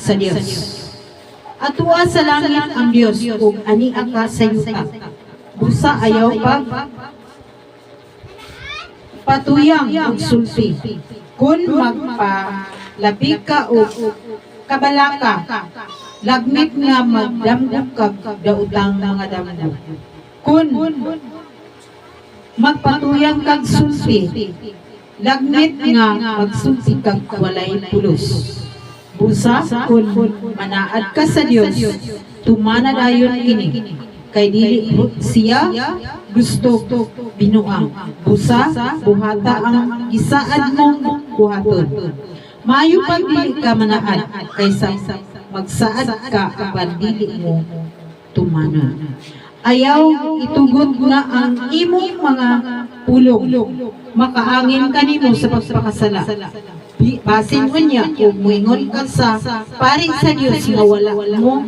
sa Dios. Atua sa langit ang Dios ug ani ka sa yuta. Busa ayaw patuyang ug sulti. Kun magpalabig ka ug kabalaka, lagmit nga magdamgog kag daotang mga damgo. Kun magpatuyang kag sulti, lagmit nga magsulti kag walay pulos. Busa kun manaad ka sa Dios, tumana dayon kini. Kay dili siya gusto binuang. Busa buhata ang gisaad mong buhaton. Maayo pag dili ka manaad kaysa magsaad ka apan dili mo tumana. Ayaw itugot nga ang imong mga pulong. Makaangin kanimo sa pagpakasala. Basin mo niya kung muingon ka sa paring sa Dios nga wala mo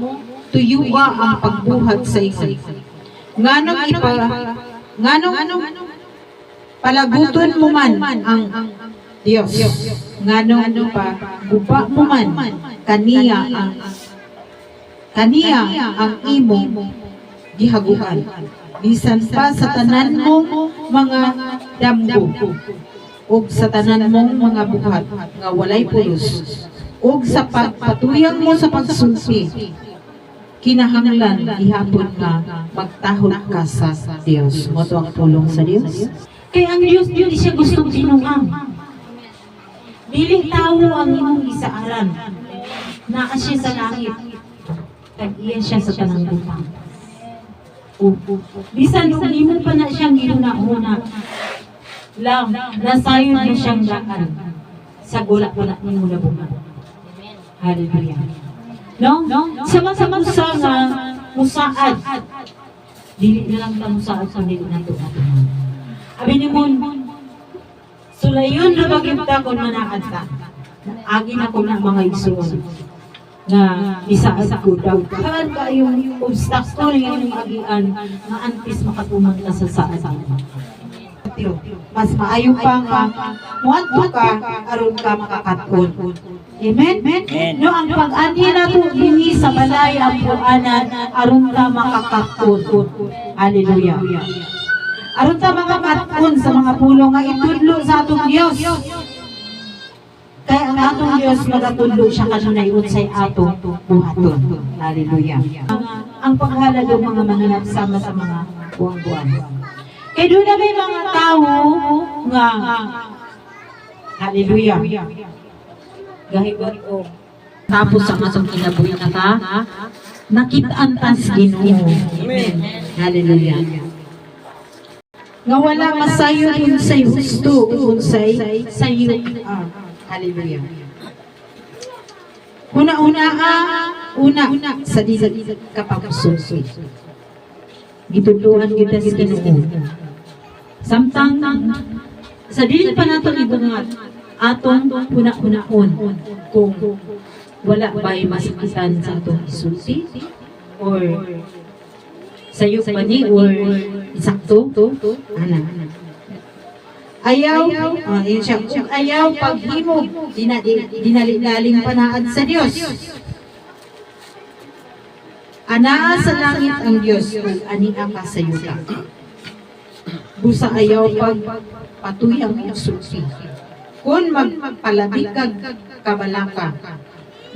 tuyuwa ang pagbuhat sa isa. Nganong palaguton mo man ang Dios. Nganong guba mo man kaniya ang imong gihaguan. Bisan pa sa tanan mong mga damgo ug sa tanan mong mga buhat nga walay pulos ug sa pagpatuyang mo sa pagsulti, kinahanglan ihapon nga magtahod ka sa Dios. Mo ang tulong sa Dios. Kay ang Dios di siya gustong binuang. Biling tao ang imong gisaaran. Naa siya sa langit. Kag iya siya sa tanang butang. Bisan nung imo pa na siyang ginuna-una lang, nasayon niya siyang daan sa gula-gula ni mula buman. Hallelujah. No? Sama-sama sa nga musaad. Dili na lang ta musaad sa dili na ito. Abi ni mo, sulayon na bagimta kung manaad ka. Agi na ko ng mga igsuon na isaad ko daw. Kaan ka yung obstacle yung agian na antis makatumang ka sa saad. Mas maayo pa nga muadto ka aron ka makakaton. Amen? No, ang pag-ani nato dinhi sa balay ang puanan aron ka makakaton. Hallelujah. Aron ta makakaton sa mga pulong nga itudlo sa atong Dios. Kaya ang atong Dios nagatudlo siya kanunay unsay atong buhaton. Hallelujah. Ang panghalalo mga mananap sama sa mga buwang-buwan. Kaya doon na may mga tao nga hallelujah. Gahi-gahi o. Tapos ang atong kinabuhi na ka, nakitaan tas Ginoo. Amen. Hallelujah. Nga wala masayo unsay husto unsay sayo. Hallelujah. Una sa dili kapagsusi. Gitudloan kita sa Ginoo. Samtang sa dili pa nato ibungat atong una-unaon kung wala ba'y masikitan sa atong isulti or sayo pa ni or isakto ana. Ayaw kung ayaw paghimog dinalilaling panaad sa Dios. Anaa sa langit ang Dios ug ani ka sa yuta. Busa ayaw pagpatuyang sulti. Kun magpalabig kag kabalaka,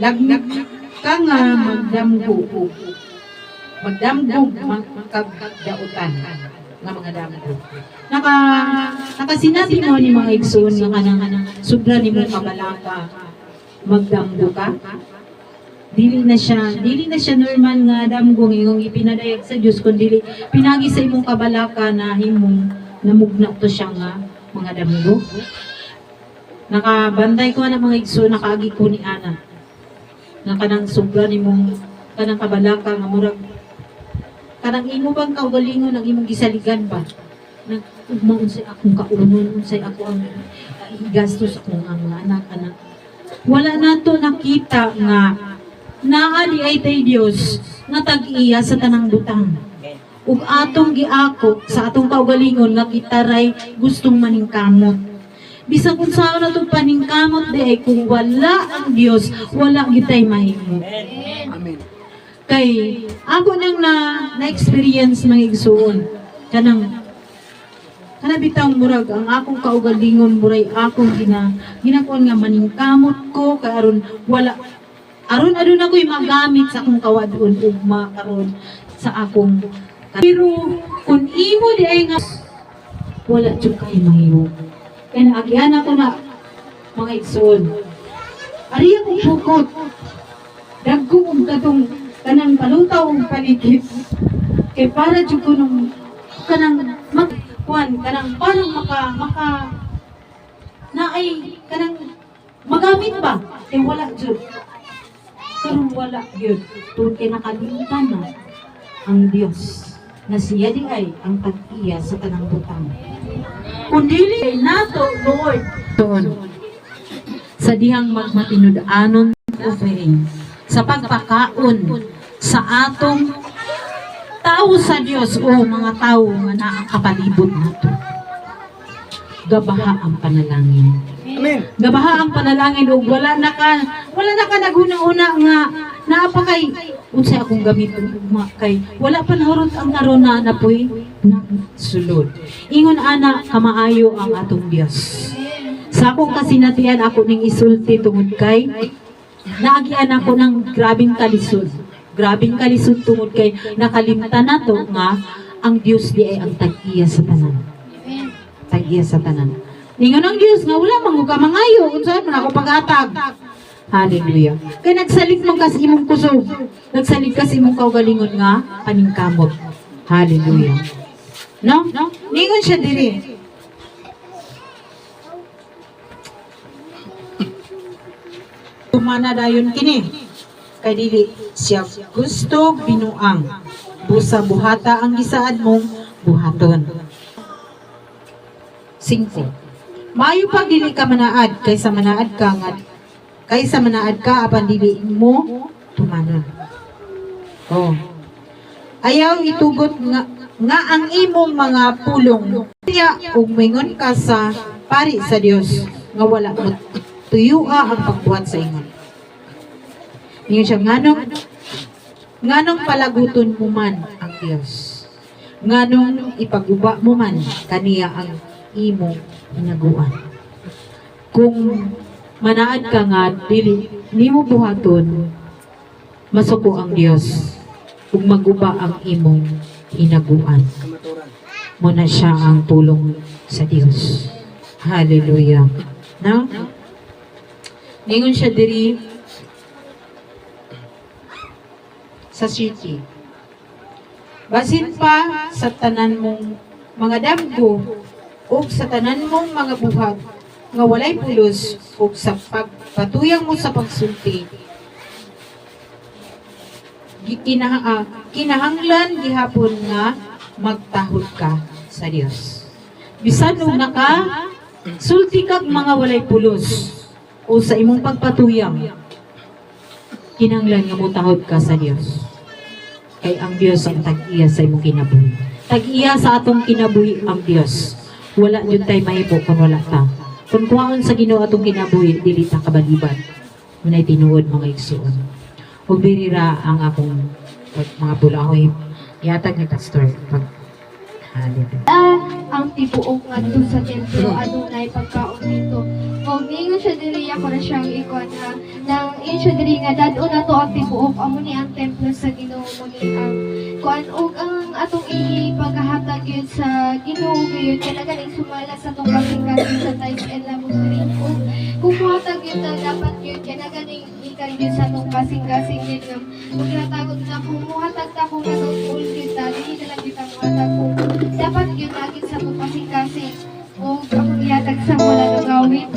lagmit ka nga magdamgo kag dautan nga mga damgo. Nakasinabi mo ni mga igsoon nga kanang sobra nimo kabalaka magdamgo ka. Dili na siya normal nga damgo ngong ipinadayag sa Dios kundi pinagi sa imong kabalaka na himong namugna to siya nga mga damgo. Nakabantay ko na mga igso, nakaagi ko ni Ana. Na kanang sobra nimong kanang kabalaka nga murag kanang imo bang kaugalingon ang imong gisaligan ba? Nagugmaon say akong kaunon, unsay ako ang gastos akong mga anak-anak. Wala nato nakita nga naa di ay tay Dios nga tag-iya sa tanang butang. Ug atong giakok sa atong kaugalingon nga kita ray gustong maningkamot. Bisag kung saan na itong paningkamot di ay kung wala ang Dios, wala gitay mahimo. Amen. Kay ako nang na-experience mga igsuon kanang bitang murag ang akong kaugalingon muray akong ginakuan nga maningkamot ko kay aron adun ako'y magamit sa akong kawadon ugma karon sa akong pero kung imo di ay nga wala jud kay mahimo. Kaya naagihan ako na mga igsoon. Ari akong bukod. Dagko kong katong kanang palutaw ang paligid. Kaya para jud ko nung kanang kanang parang maka na ay kanang magamit ba? Kaya wala jud. Karong wala yun. Tungkol kay nakalimutan na ang Diyos na siya di ay ang pag-iya sa tanang butang. Kung dili kay nato, Lord, doon, sa dihang magmatinud-anon offering, sa pagpakaon sa atong tao sa Dios o mga tao nga nakakapalibot nato. Gabaha ang panalangin. Amen. Gabaha ang panalangin ug wala na ka naguna-una nga naapakay unsay akong gamiton ugma kay wala pa nahurot ang karon na napoy sulod. Ingon ana kamaayo ang atong Dios. Sa akong kasinatian ako ning isulti tungod kay naagian ako ng grabing kalisod. Grabing kalisod tungod kay nakalimtan nato nga ang Dios di ay ang tag-iya sa tanan. Tag-iya sa tanan. Ningon ang Dios nga wala man ka mangayo unsa man ako pag-atag. Hallelujah. Kay nagsalig man kas imong kusog. Nagsalig kas imong kaugalingon nga paningkamot. Hallelujah. No? Ningon siya diri. Tumana dayon kini. Kay dili siya gusto binuang. Busa buhata ang gisaad mong buhaton. 5. Maayo pag dili ka manaad kaysa manaad ka apan dili mo tumana. Oh. Ayaw itugot nga ang imong mga pulong. Kaya ug mingon ka sa pari sa Dios nga wala mo tuyua ang pagbuhat sa ingon. Ingon siya nganong palaguton mo man ang Dios. Nganong ipaguba mo man kaniya ang imong hinaguan. Kung manaad ka nga dili nimo buhaton masuko ang Dios ug maguba ang imong hinaguan. Mo na siya ang tulong sa Dios. Hallelujah. No? Ningon siya diri sa city. Basin pa sa tanan mong mga damgo o sa tanan mong mga buhat nga walay pulos o sa pagpatuyang mo sa pagsulti. Kinahanglan gihapon nga magtahod ka sa Dios. Bisan og naka sulti kag mga walay pulos o sa imong pagpatuyang, kinahanglan nga mutahod ka sa Dios. Kay ang Dios ang tag-iya sa imong kinabuhi. Tag-iya sa atong kinabuhi ang Dios. Wala jud tay mahibo kung wala ta. Kung kuhaon sa Ginoo atong kinabuhi, dili ta kabaliban. Munay tinuod mga igsuon. Ug birira ang akong mga bulahoy. Yatag ni pastor pag hallelujah. Ang tibuok ngadto sa templo adunay pagkaon dito. Og ningon siya diri ako na siyang ikon ha. Nang in siya diri nga dad-o na to ang tibuok amo ni ang templo sa Ginoo mo ni ang kuan og ang atong ipagahatag yun sa Ginoo gyud kana ganing sumala sa tong kasing-kasing sa times and lamos diri. Og kung muhatag yun na dapat yun kana ganing ikan yun sa tong kasing-kasing yun nga maglatagod na kung muhatag ta kung nanungkol yun ta dili na lang kita muhatag kung dapat yun agit sa tong kasing-kasing o akong ihatag sa wala nagawin.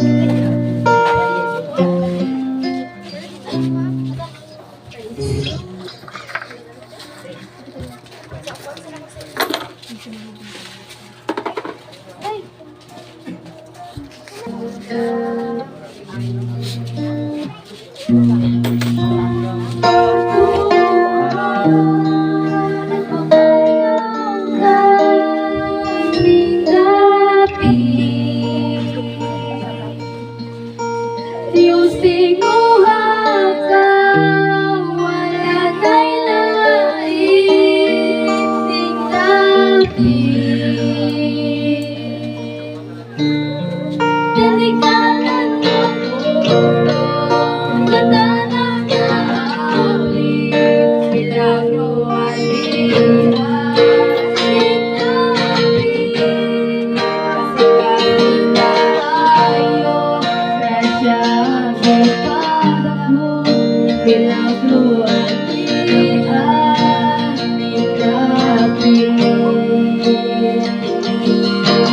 Pinagluan ni aming gabi.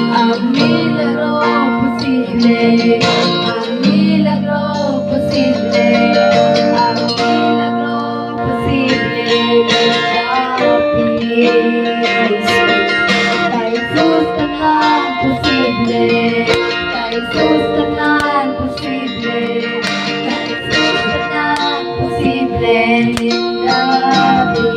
Ang milagro posible, ang milagro posible, ang milagro posible gabi. Kay Jesus tanan posible, kay Jesus tanan posible, kay Jesus tanan posible gabi.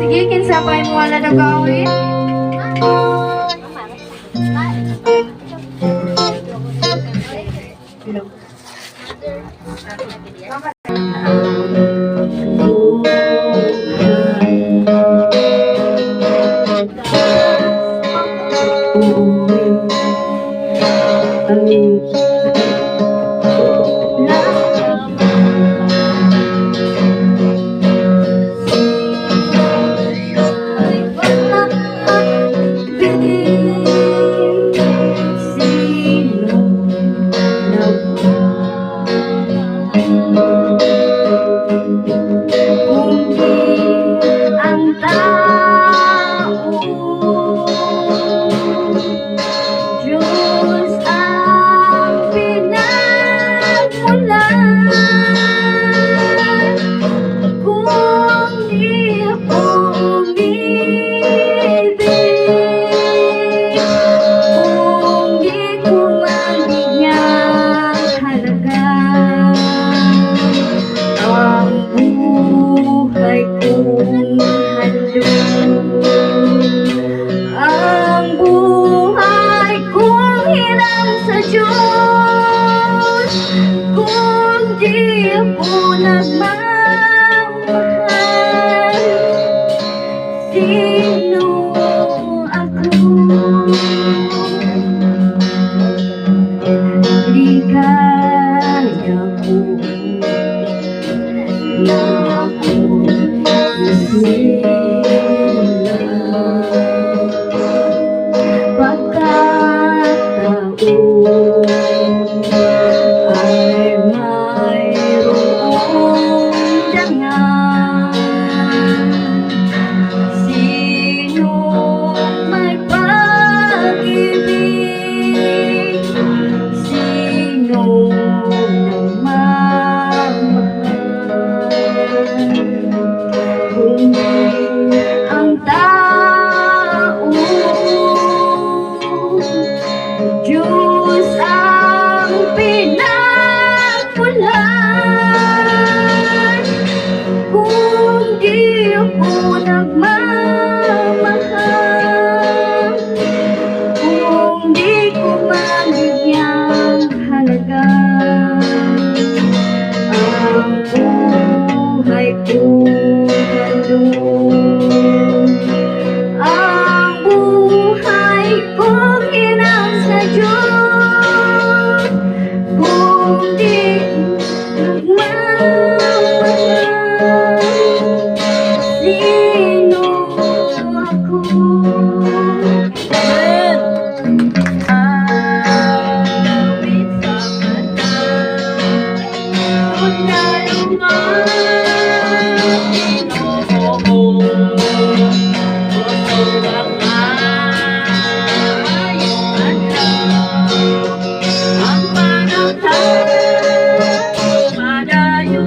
Sige, kinsapay mo wala na gawin. Ang panahon, madayo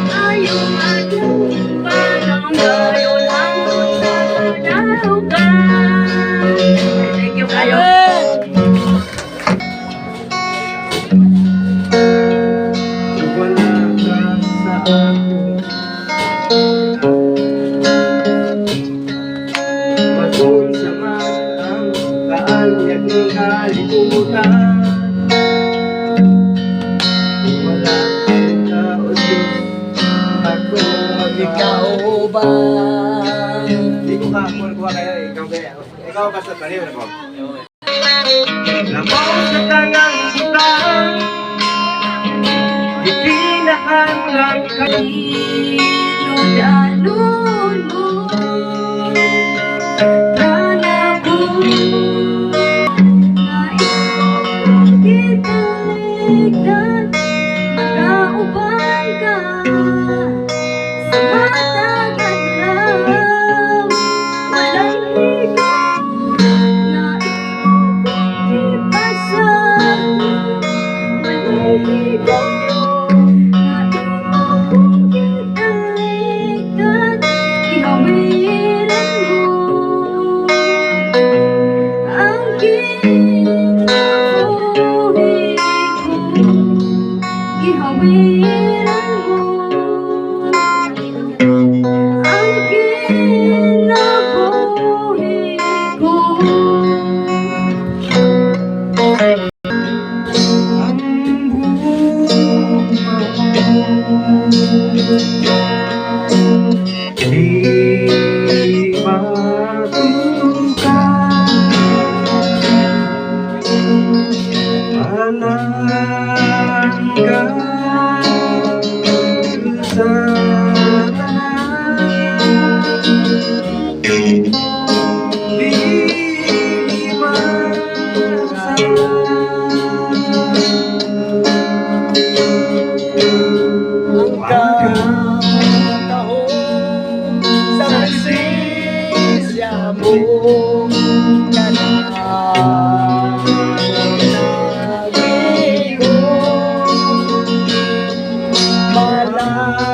Ayong ating barangay lang sa kadalugan. Thank you kayo. Wala ka sa akin, matul sa man ang kaanyag ng kalimutan. Wala ka o Diyos, ako Ikaw ba? Hindi ko kuha kayo, ikaw basta tayo na ko. Labos na tangang butang, ipinahan lang kayo. Di matutukan, palanggan sa tanan. Di Ang katahong sa presensya mo ka na nag-iwan.